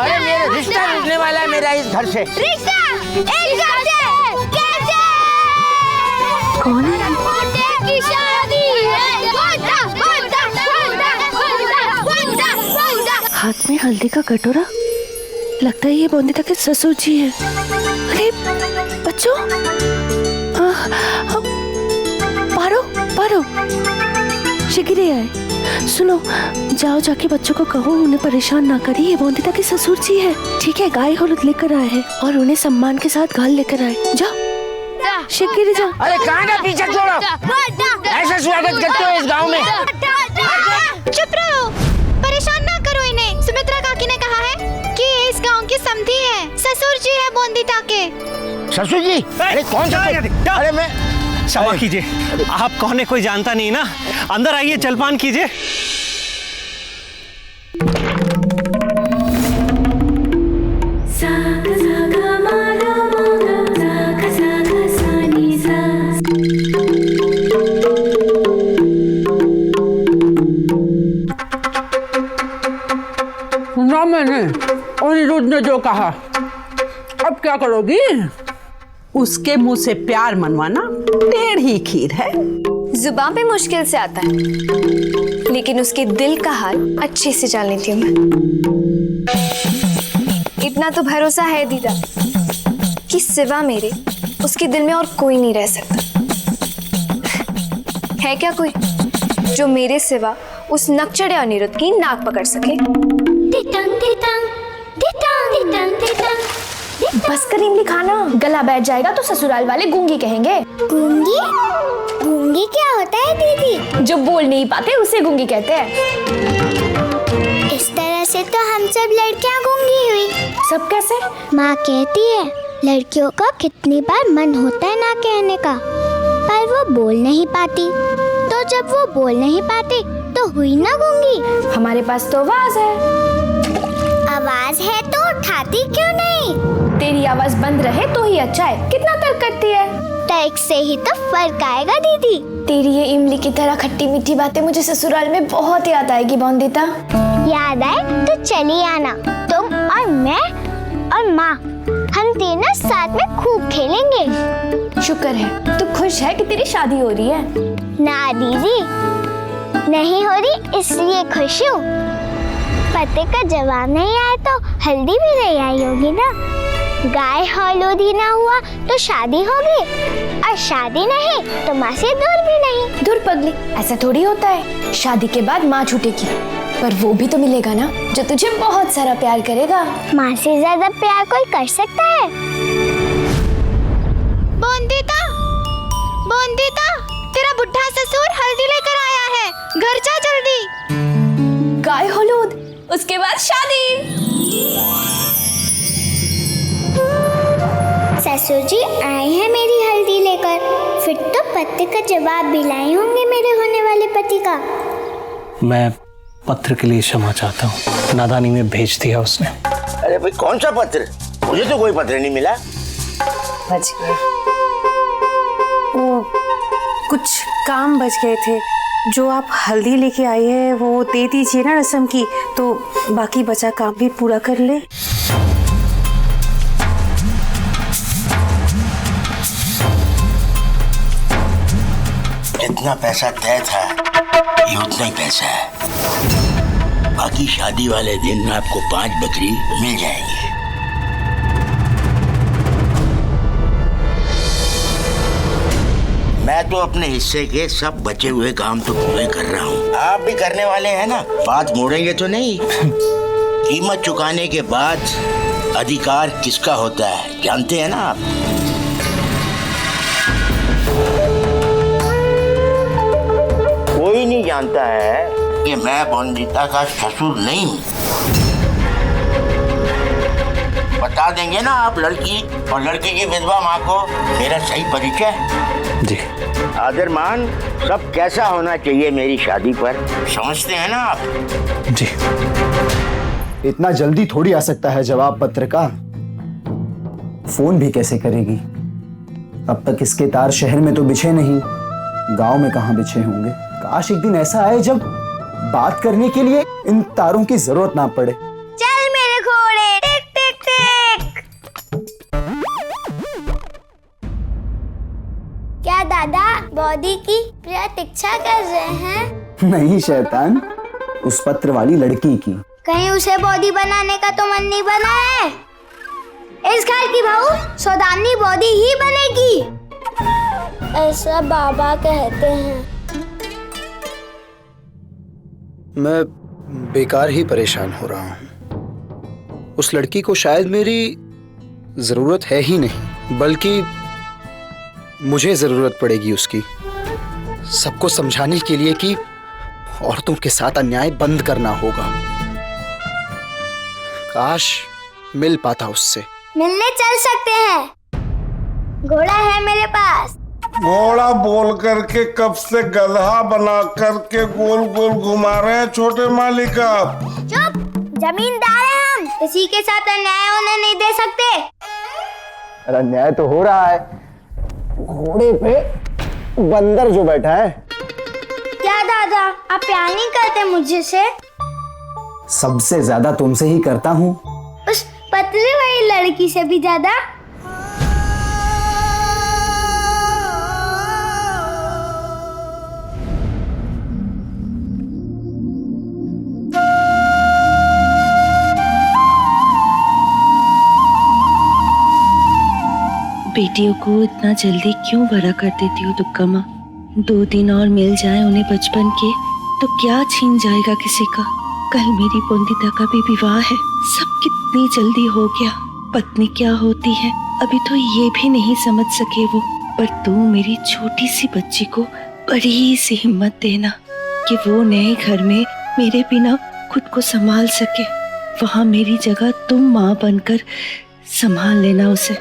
अरे मेरा रिश्ता मिलने वाला है मेरा इस घर से। रिश्ता? एक घर से? कैसे? कौन है? की शादी है। हाथ में हल्दी का कटोरा, लगता है ये बोंदिता के ससुर जी है। अरे बच्चों, पारो पारो, शिगिरे आए। सुनो, जाओ जाके बच्चों को कहो उन्हें परेशान ना करिए, ये बोंदिता के ससुर जी है। ठीक है, गाय हलूद लेकर आए हैं और उन्हें सम्मान के साथ घर लेकर आए। जाओ शिगिरे जाओ। अरे कहाँ का पीछे छोड़ो, ऐसा स्वागत करते हो इस गाँव में? चुप रहो, परेशान ना करो इन्हें। सुमित्रा काकी ने कहा है कि ये इस गांव की समधी है, ससुर जी है बोंदिता के। ससुर जी? अरे कौन सा? अरे मैं क्षमा कीजिए, आप कौन है कोई जानता नहीं ना। अंदर आइए, जलपान कीजिए। सुना मैंने अनिरुद्ध ने जो कहा, अब क्या करोगी? उसके मुंह से प्यार मनवाना टेढ़ी खीर है। जुबान पे मुश्किल से आता है, लेकिन उसके दिल का हाल अच्छे से जान लेती हूँ मैं। इतना तो भरोसा है दीदा कि सिवा मेरे उसके दिल में और कोई नहीं रह सकता। है क्या कोई जो मेरे सिवा उस नकचढ़े अनिरुद्ध की नाक पकड़ सके? बस कर इमली खाना, गला बैठ जाएगा तो ससुराल वाले गूंगी कहेंगे। गूंगी? गूंगी क्या होता है दीदी? जो बोल नहीं पाते उसे गूंगी कहते हैं। इस तरह से तो हम सब लड़कियां गूंगी हुई। सब कैसे? माँ कहती है लड़कियों का कितनी बार मन होता है ना कहने का, पर वो बोल नहीं पाती। तो जब वो बोल नहीं पाती तो हुई ना गूंगी। हमारे पास तो आवाज है। आवाज है तो उठाती क्यों नहीं? तेरी आवाज बंद रहे तो ही अच्छा है। कितना तर्क करती है। तर्क से ही तो फर्क आएगा दीदी। तेरी ये इमली की तरह खट्टी मीठी बातें मुझे ससुराल में बहुत याद आएगी बोंदिता। याद आए तो चली आना, तुम और मैं और माँ, हम तीनों साथ में खूब खेलेंगे। शुक्र है तू खुश है कि तेरी शादी हो रही है। ना दीदी, नहीं हो रही इसलिए खुश हूँ। पति का जवाब नहीं आया तो हल्दी भी नहीं आई होगी ना। गाय हलूद ही ना हुआ तो शादी होगी, और शादी नहीं तो माँ से दूर भी नहीं। दूर पगली, ऐसा थोड़ी होता है। शादी के बाद माँ छूटेगी, पर वो भी तो मिलेगा ना जो तुझे बहुत सारा प्यार करेगा। माँ से ज्यादा प्यार कोई कर सकता है? बोंदिता, बोंदिता, तेरा बुढ़ा ससुर हल्दी लेकर आया है, घर जा जल्दी। गाय हलूद, उसके बाद शादी। ससुर जी आए हैं मेरी हल्दी लेकर, फिर तो पति का जवाब भी लाए होंगे मेरे होने वाले पति का। मैं पत्र के लिए क्षमा चाहता हूँ, नादानी में भेज दिया उसने। अरे भाई कौन सा पत्र? मुझे तो कोई पत्र नहीं मिला। बच गए, वो कुछ काम बच गए थे। जो आप हल्दी लेके आई है वो दे दीजिए ना रस्म की, तो बाकी बचा काम भी पूरा कर ले। जितना पैसा तय था ये उतना ही पैसा है। बाकी शादी वाले दिन आपको 5 बकरी मिल जाएंगी। मैं तो अपने हिस्से के सब बचे हुए काम तो पूरे कर रहा हूँ, आप भी करने वाले हैं ना। बात मोड़ेंगे तो नहीं। कीमत चुकाने के बाद अधिकार किसका होता है जानते हैं ना आप? कोई नहीं जानता है कि मैं बोंदिता का ससुर नहीं हूँ। बता देंगे ना आप लड़की और लड़की की विधवा माँ को मेरा सही परिचय। जी। आदर मान सब कैसा होना चाहिए मेरी शादी पर, समझते हैं ना आप? जी। इतना जल्दी थोड़ी आ सकता है जवाब पत्र का। फोन भी कैसे करेगी? अब तक इसके तार शहर में तो बिछे नहीं, गांव में कहां बिछे होंगे। काश एक दिन ऐसा आए जब बात करने के लिए इन तारों की जरूरत ना पड़े। चल मेरे घोड़े, क्या दादा बॉडी की प्रतीक्षा कर रहे हैं? नहीं शैतान, उस पत्र वाली लड़की की। कहीं उसे बॉडी बनाने का तो मन नहीं बना है? इस घर की बहू सौदामिनी बॉडी ही बनेगी, ऐसा बाबा कहते हैं। मैं बेकार ही परेशान हो रहा हूँ। उस लड़की को शायद मेरी जरूरत है ही नहीं, बल्कि मुझे जरूरत पड़ेगी उसकी, सबको समझाने के लिए कि औरतों के साथ अन्याय बंद करना होगा। काश मिल पाता उससे। मिलने चल सकते हैं, घोड़ा है मेरे पास। घोड़ा बोल करके कब से गधा बना करके गोल गोल घुमा रहे हैं छोटे मालिक आप। चुप, जमींदार हैं हम, किसी के साथ अन्याय होने नहीं दे सकते। अरे अन्याय तो हो रहा है, घोड़े पे बंदर जो बैठा है। क्या दादा आप प्यार नहीं करते मुझे से? सबसे ज्यादा तुमसे ही करता हूँ। उस पतली वाली लड़की से भी ज्यादा? बेटियों को इतना जल्दी क्यों बड़ा कर देती हो दुक्का माँ? 2 दिन और मिल जाए उन्हें बचपन के तो क्या छीन जाएगा किसी का। कल मेरी बंदिता का भी विवाह है, सब कितनी जल्दी हो गया। पत्नी क्या होती है अभी तो ये भी नहीं समझ सके वो, पर तू मेरी छोटी सी बच्ची को बड़ी सी हिम्मत देना कि वो नए घर में मेरे बिना खुद को संभाल सके। वहाँ मेरी जगह तुम माँ बनकर संभाल लेना उसे।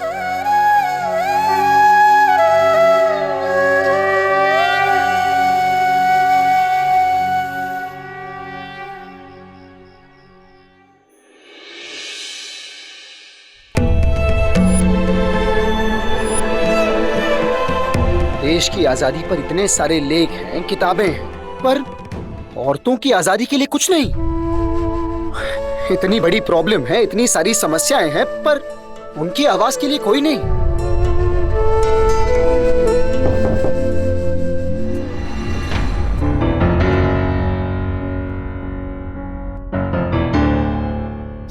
देश की आजादी पर इतने सारे लेख हैं, किताबें हैं, पर औरतों की आजादी के लिए कुछ नहीं। इतनी बड़ी प्रॉब्लम है, इतनी सारी समस्याएं हैं, पर उनकी आवाज के लिए कोई नहीं।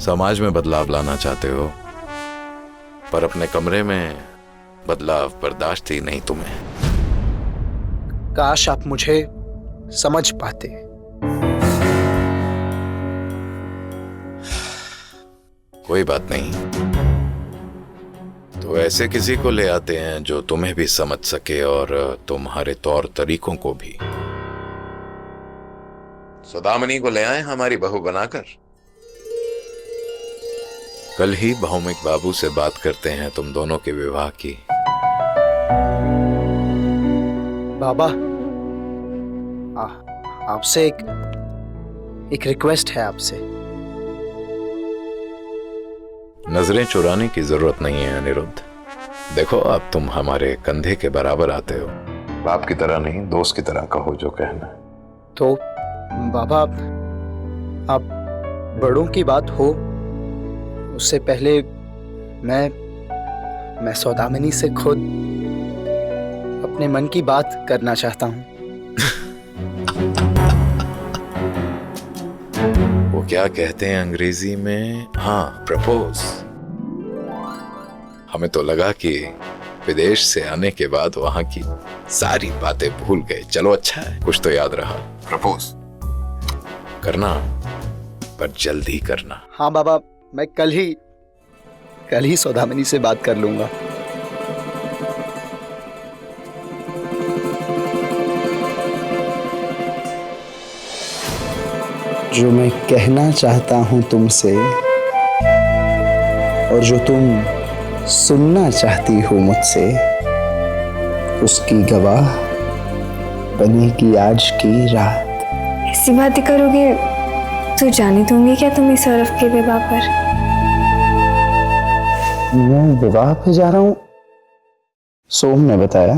समाज में बदलाव लाना चाहते हो, पर अपने कमरे में बदलाव बर्दाश्त ही नहीं तुम्हें। काश आप मुझे समझ पाते। कोई बात नहीं, तो ऐसे किसी को ले आते हैं जो तुम्हें भी समझ सके और तुम्हारे तौर तरीकों को भी। सौदामिनी को ले आए हमारी बहू बनाकर। कल ही भौमिक बाबू से बात करते हैं तुम दोनों के विवाह की। बाबा, आपसे एक रिक्वेस्ट है आपसे। नजरें चुराने की जरूरत नहीं है अनिरुद्ध। देखो अब तुम हमारे कंधे के बराबर आते हो, बाप की तरह नहीं दोस्त की तरह कहो जो कहना। तो बाबा, आप बड़ों की बात हो उससे पहले मैं सौदामिनी से खुद अपने मन की बात करना चाहता हूँ। वो क्या कहते हैं अंग्रेजी में, हाँ, प्रपोज। हमें तो लगा कि विदेश से आने के बाद वहां की सारी बातें भूल गए। चलो अच्छा है, कुछ तो याद रहा। प्रपोज करना, पर जल्दी करना। हाँ बाबा, मैं कल ही सौदामिनी से बात कर लूंगा। जो मैं कहना चाहता हूं तुमसे और जो तुम सुनना चाहती हो मुझसे, उसकी गवाह बनेगी आज की रात। ऐसी बातें करोगे तो जाने दूंगी क्या तुम इस औरत के विवाह पर? मैं विवाह पे जा रहा हूँ, सोम ने बताया।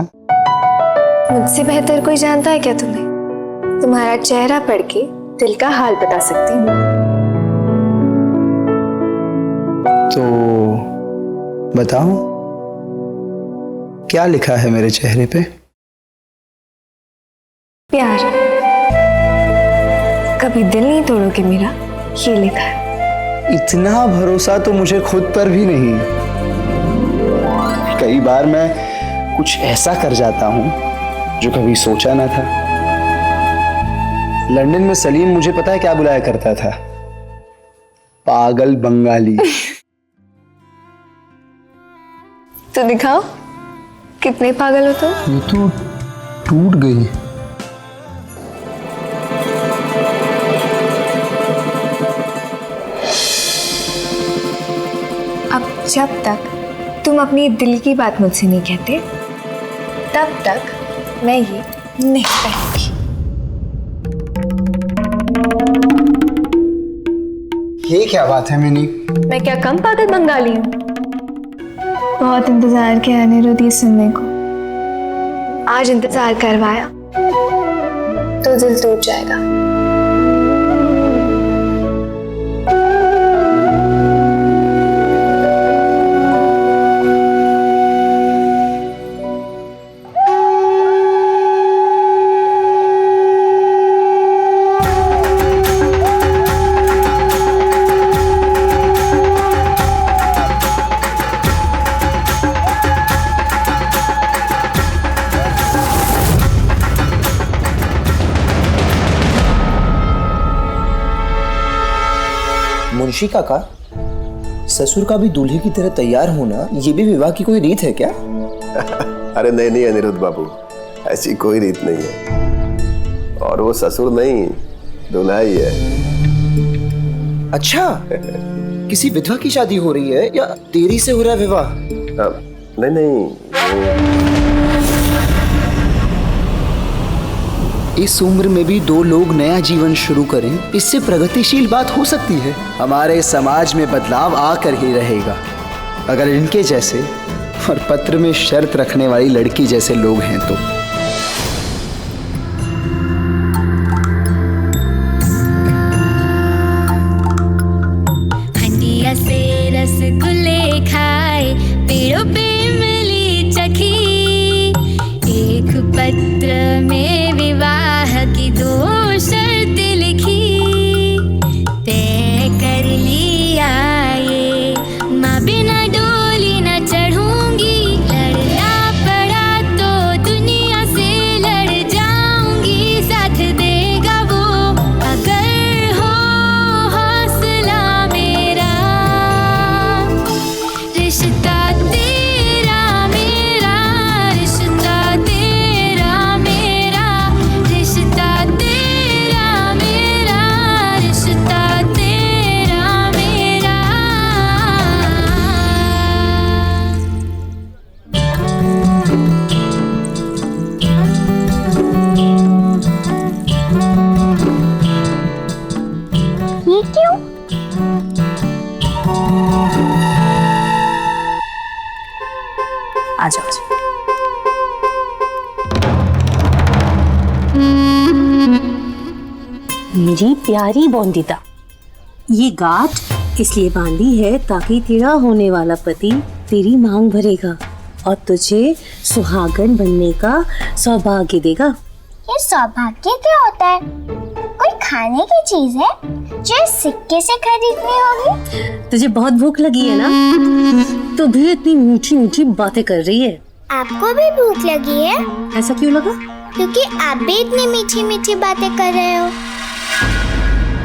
मुझसे बेहतर कोई जानता है क्या तुम्हें? तुम्हारा चेहरा पढ़ के दिल का हाल बता सकती हूँ। तो बताओ, क्या लिखा है मेरे चेहरे पे? प्यार कभी दिल नहीं तोड़ोगे मेरा, ये लिखा है। इतना भरोसा तो मुझे खुद पर भी नहीं। कई बार मैं कुछ ऐसा कर जाता हूं जो कभी सोचा ना था। लंदन में सलीम मुझे पता है क्या बुलाया करता था? पागल बंगाली। तो दिखाओ कितने पागल हो तुम। ये तो टूट गई। अब जब तक तुम अपनी दिल की बात मुझसे नहीं कहते तब तक मैं ये नहीं कहूंगी। ये क्या बात है मिनी? मैं क्या कम पागल बंगाली हूँ? बहुत इंतजार किया अनिरुद्ध ये सुनने को, आज इंतजार करवाया तो दिल टूट जाएगा। मुंशी काका, ससुर का भी दूल्हे की तरह तैयार होना ये भी विवाह की कोई रीत है क्या? अरे नहीं नहीं अनिरुद्ध बाबू, ऐसी कोई रीत नहीं है। और वो ससुर नहीं, दूल्हा ही है। अच्छा, किसी विधवा की शादी हो रही है या देरी से हो रहा है विवाह? नहीं नहीं, इस उम्र में भी दो लोग नया जीवन शुरू करें, इससे प्रगतिशील बात हो सकती है। हमारे समाज में बदलाव आकर ही रहेगा अगर इनके जैसे और पत्र में शर्त रखने वाली लड़की जैसे लोग हैं तो। हंडिया से रसगुल्ले खाए, पेड़ों पे मिली चखी, एक पत्र में विवाह की दो शर्त लिखी, तय कर लिया ये माँ बिना डोली न चढ़ूंगी, लड़ना पड़ा तो दुनिया से लड़ जाऊंगी, साथ देगा वो अगर हो हौसला मेरा, रिश्ता तेरा मेरा, रिश्ता तेरा मेरा, रिश्ता तेरा मेरा, रिश्ता तेरा मेरा। ये क्यों? आ जाओ। मेरी प्यारी बोंदिता, ये गांठ इसलिए बांधी है ताकि तेरा होने वाला पति तेरी मांग भरेगा और तुझे सुहागन बनने का सौभाग्य देगा। ये सौभाग्य क्या होता है? कोई खाने की चीज है जो सिक्के से खरीदनी होगी? तुझे बहुत भूख लगी है ना, तो भी इतनी मीठी मीठी बातें कर रही है। आपको भी भूख लगी है? ऐसा क्यों लगा? क्योंकि आप भी इतनी मीठी मीठी बातें कर रहे हो।